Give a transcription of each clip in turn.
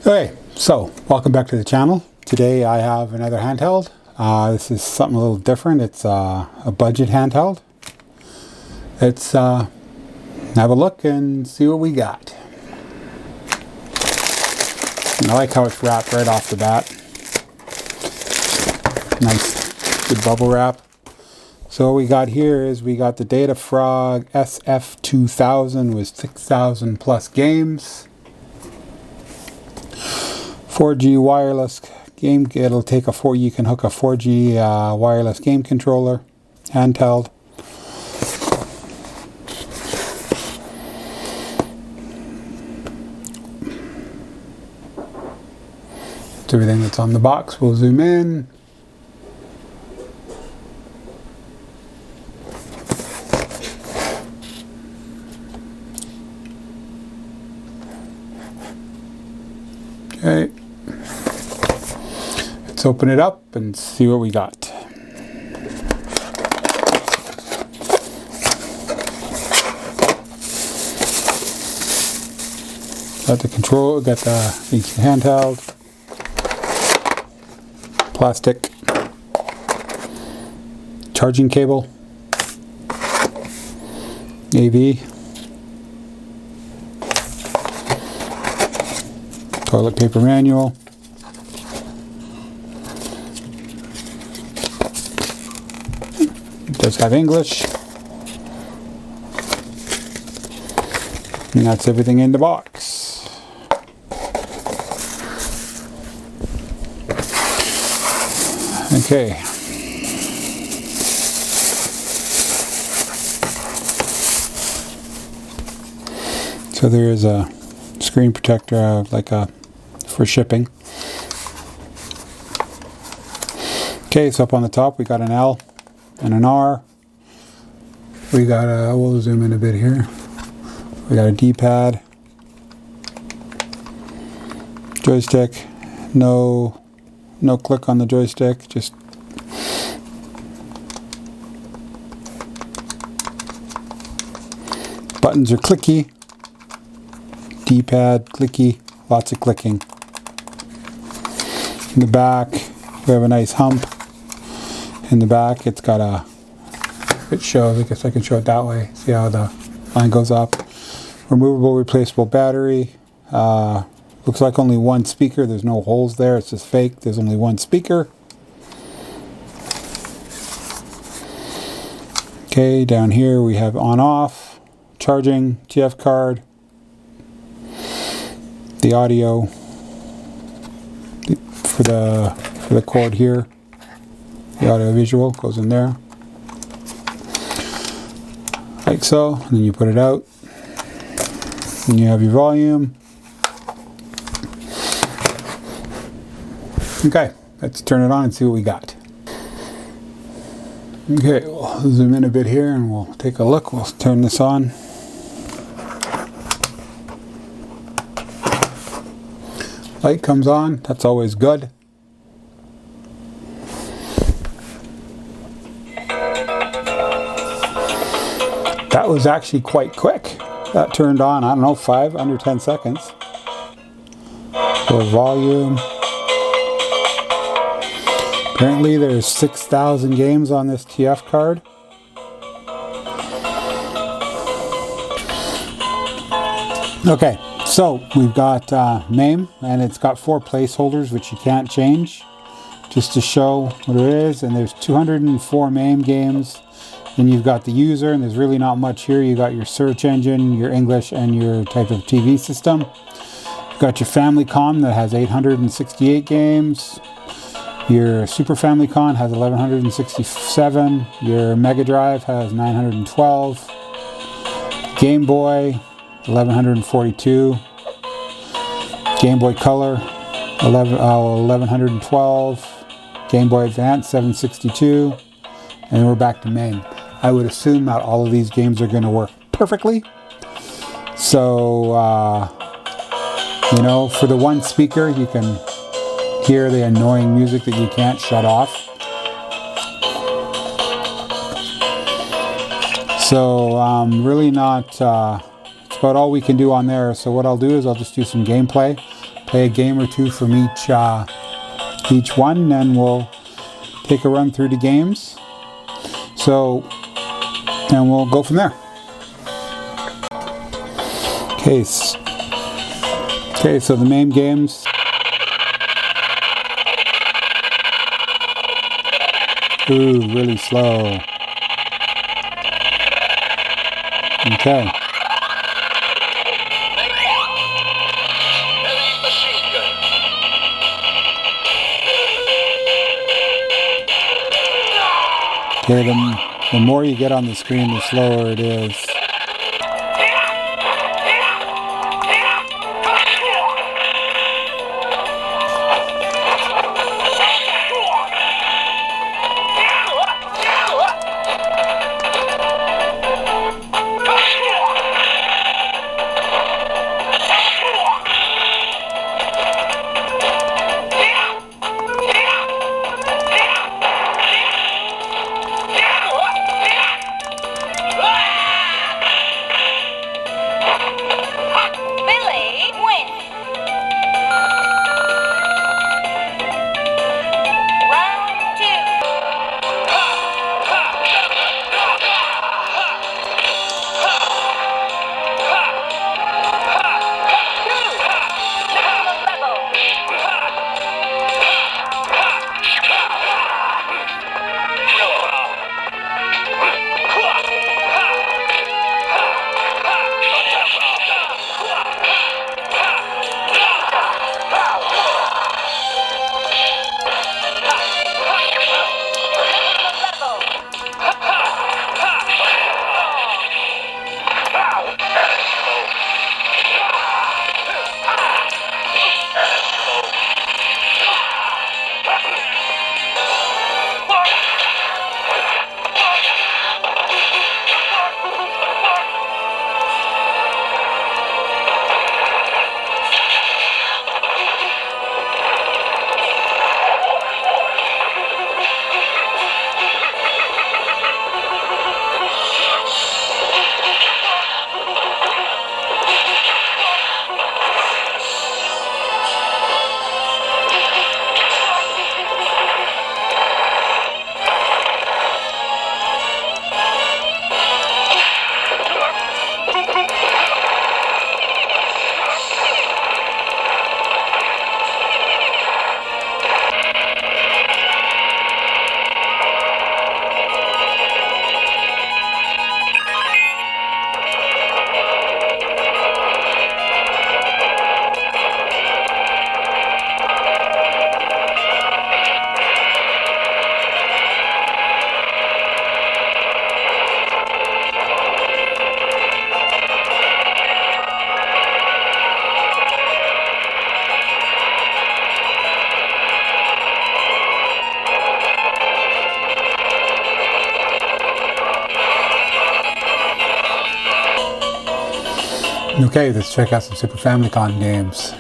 Okay, so welcome back to the channel. Today I have another handheld. This is something a little different. It's a budget handheld. Let's have a look and see what we got. And I like how it's wrapped right off the bat. Nice, good bubble wrap. So what we got here is we got the Data Frog SF2000 with 6,000 plus games. 4G wireless game. It'll take you can hook a 4G wireless game controller, handheld. That's everything that's on the box. We'll zoom in. Okay. Let's open it up and see what we got. Got the control, got the handheld, plastic, charging cable, AV, toilet paper manual, it does have English, and that's everything in the box. Okay. So there is a screen protector, for shipping. Okay, so up on the top we got an L and an R. We got we'll zoom in a bit here. We got a D-pad, joystick, no click on the joystick, just buttons are clicky, D-pad clicky, lots of clicking. In the back we have a nice hump. In the back it's got it shows, I guess I can show it that way, see how the line goes up. Removable replaceable battery. Looks like only one speaker. There's no holes there. It's just fake. There's only one speaker. Okay, down here we have on-off, charging, TF card, the audio for the cord here. The audio visual goes in there, like so. And then you put it out, and you have your volume. Okay, let's turn it on and see what we got. Okay, we'll zoom in a bit here and we'll take a look. We'll turn this on. Light comes on, that's always good. That was actually quite quick. That turned on, I don't know, under 10 seconds. So volume. Apparently there's 6,000 games on this TF card. Okay, so we've got name, and it's got 4 placeholders which you can't change, just to show what it is. And there's 204 MAME games. Then you've got the user, and there's really not much here. You got your search engine, your English, and your type of TV system. You've got your Famicom that has 868 games. Your Super Famicom has 1167. Your Mega Drive has 912. Game Boy 1142. Game Boy Color 1112. Game Boy Advance 762. And we're back to MAME. I would assume not all of these games are going to work perfectly. So, you know, for the one speaker, you can hear the annoying music that you can't shut off. So, really not, it's about all we can do on there. So what I'll do is I'll just do some gameplay. play a game or two from each one, and we'll take a run through the games. So, and we'll go from there. Okay, so the main games. Ooh, really slow. Okay. Okay, the more you get on the screen, the slower it is. Okay, let's check out some Super Famicom games.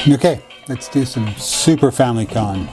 Okay, let's do some Super Famicom.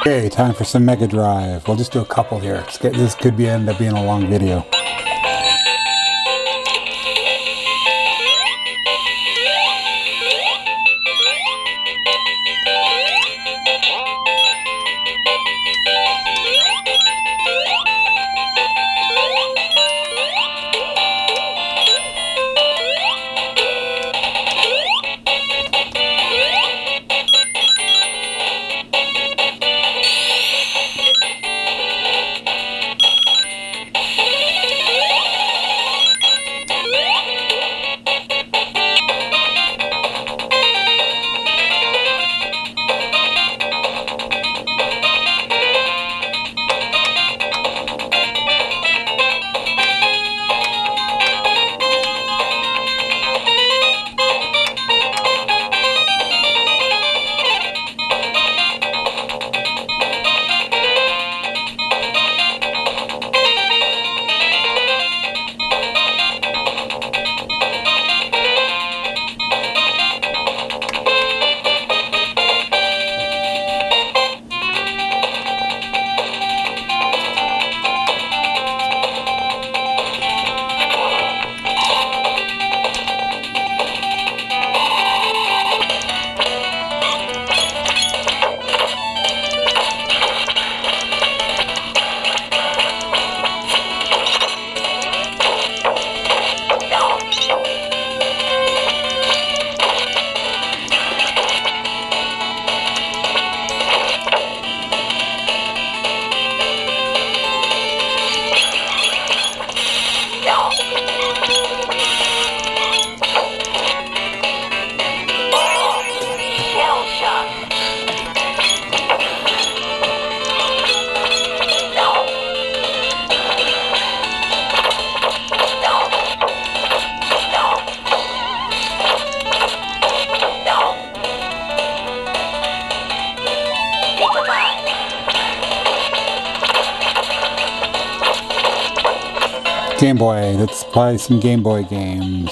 Okay, time for some Mega Drive. We'll just do a couple here. This could end up being a long video. Game Boy. Let's play some Game Boy games.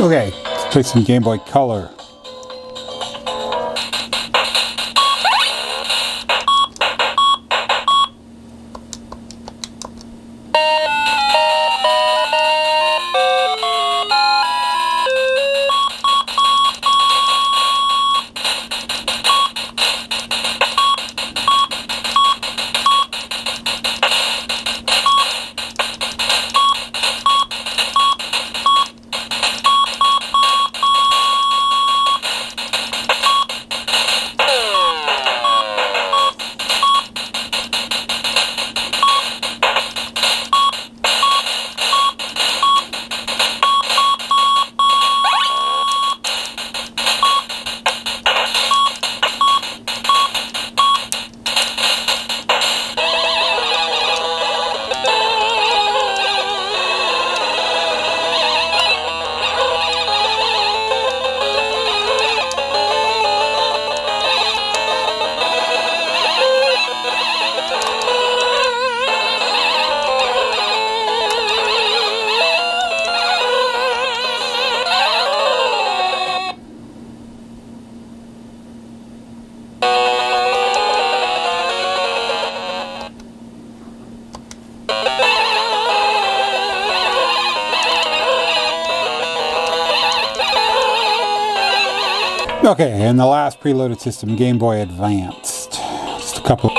Okay, let's play some Game Boy Color. Okay, and the last preloaded system, Game Boy Advanced. Just a couple.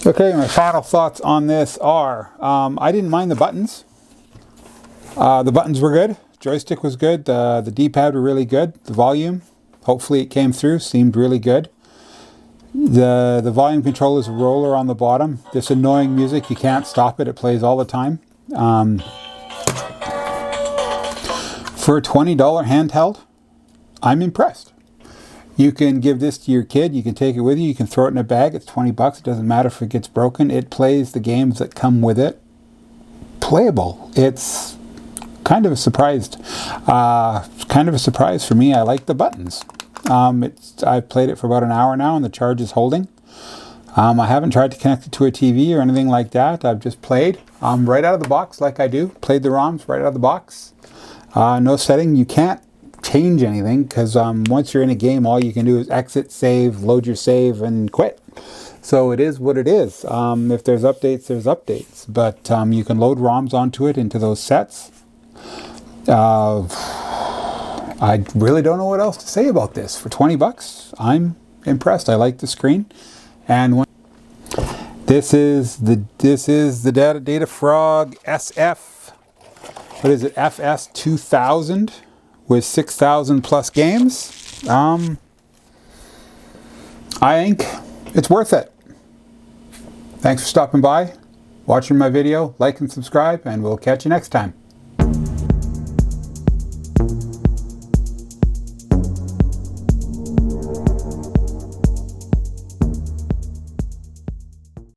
Okay, my final thoughts on this are, I didn't mind the buttons. The buttons were good. Joystick was good. The D-pad were really good. The volume, hopefully it came through, seemed really good. The volume control is a roller on the bottom. This annoying music, you can't stop it. It plays all the time. For a $20 handheld, I'm impressed. You can give this to your kid. You can take it with you. You can throw it in a bag. It's 20 bucks. It doesn't matter if it gets broken. It plays the games that come with it. Playable. It's kind of a surprise. For me. I like the buttons. I've played it for about an hour now, and the charge is holding. I haven't tried to connect it to a TV or anything like that. I've just played right out of the box, like I do. Played the ROMs right out of the box. No setting. You can't change anything because once you're in a game, all you can do is exit, save, load your save, and quit. So it is what it is. If there's updates, there's updates. But you can load ROMs onto it, into those sets. I really don't know what else to say about this. For 20 bucks, I'm impressed. I like the screen. And this is the Data Frog SF. What is it? FS2000 with 6,000 plus games. I think it's worth it. Thanks for stopping by, watching my video. Like and subscribe, and we'll catch you next time.